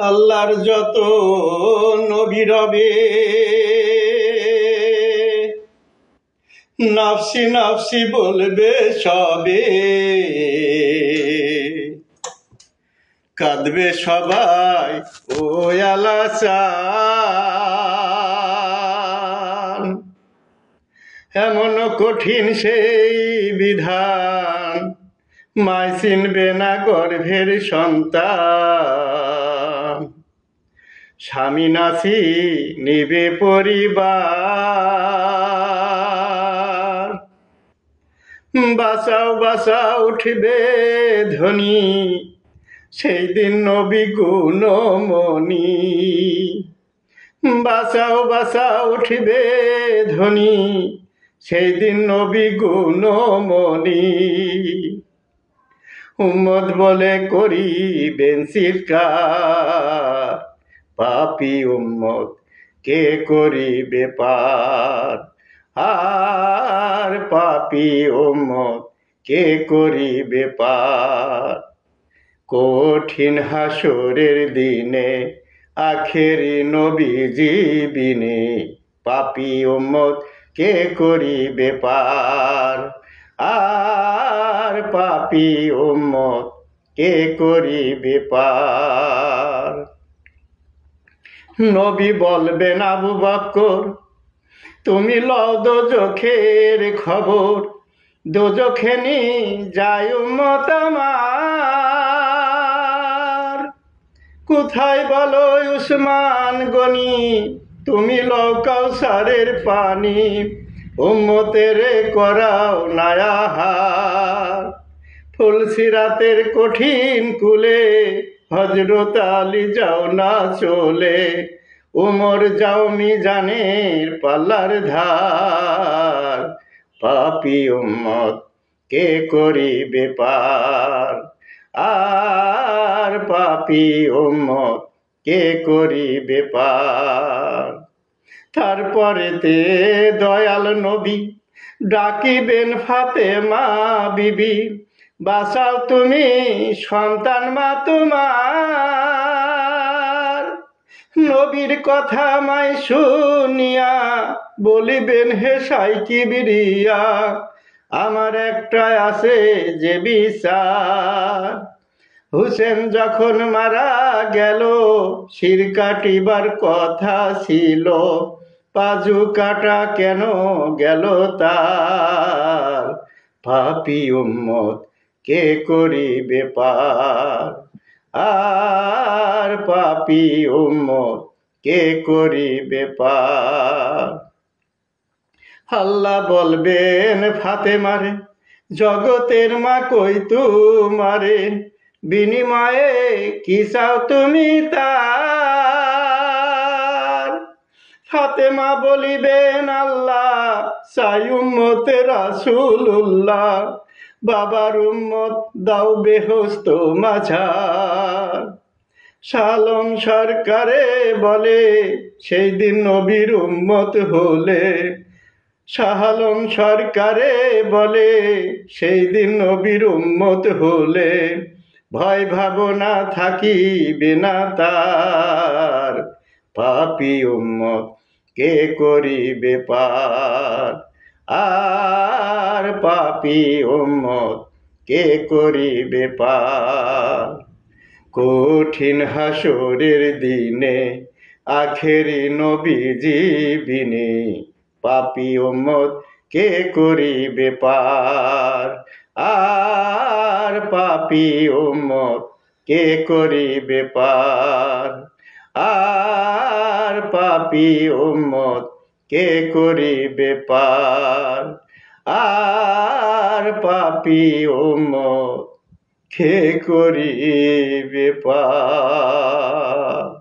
আল্লাহর যত নবী রবে নফসি নফসি বলবে সবে, কাঁদবে সবাই ও আলাচান। এমন কঠিন সেই বিধান, মায় চিনবে না গর্ভের সন্তান। স্বামী নাসি নিবে পরিবার, বাঁচাও বাঁচাও উঠবে ধ্বনি, সেই দিন নবী গুণমণি। বাঁচাও বাঁচাও উঠবে ধ্বনি, সেই দিন নবী গুণমণি। উম্মত বলে করিবেন চিৎকার, পাপী উম্মত কে করিবে পার। আর পাপী উম্মত কে করিবে পার। কঠিন হাসরের দিনে আখেরি নবীজি বিনে, পাপী উম্মত কে করিবে পার। আর পাপী উম্মত কে করিবে পার। নবী বলবেন আবু বকর, তুমি লও দোজখের খবর, দোজখে নি যায় উম্মত আমার। কোথায় বলো উসমান গনি, তুমি লও কাউসারের পানি, উম্মতের করাও নায়াহার। ফুলসিরাতের কঠিন কুলে হযরত আলী যাও না চলে, উমর যাও মিজানের পাল্লার ধার। পাপী উম্মত কে করিবে পার। আর পাপী উম্মত কে করিবে পার। তারপরেতে দয়াল নবী ডাকিবেন ফাতেমা বিবি, বাঁচাও তুমি সন্তান মা তোমার। নবীর কথা মাই শুনিয়া বলিবেন হে সাই কিবরিয়া, আমার একটাই আছে যে বিচার। হুসেন যখন মারা গেল শির কাটিবার কথা ছিল, পাজু কাটা কেন গেল তার। পাপী উম্মত কে করিবে পার। আর পাপী উম্মত কে করিবে পার। আল্লাহ বলবেন ফাতেমারে, জগতের মা কই তোমারে, বিনিময়ে কি চাও তুমি তার। ফাতেমা বলিবেন আল্লাহ চাই উম্মতে রাসূলুল্লাহ, বাবার উম্মত দাও বেহস্ত মাঝার। শালম সরকারে বলে সেই দিন নবীর উম্মত হলে, শাহালম সরকারে বলে সেই দিন নবীর উম্মত হলে, ভয় ভাবনা থাকিবে না তার। পাপী উম্মত কে করিবে পার। আর পাপী উম্মত কে করিবে পার। কঠিন হাসরের দিনে আখেরি নবীজি বিনে, পাপী উম্মত কে করিবে পার। আর পাপী উম্মত কে করিবে পার। আর পাপী উম্মত কে করিবে পার। আর পাপী উম্মত কে করিবে পার।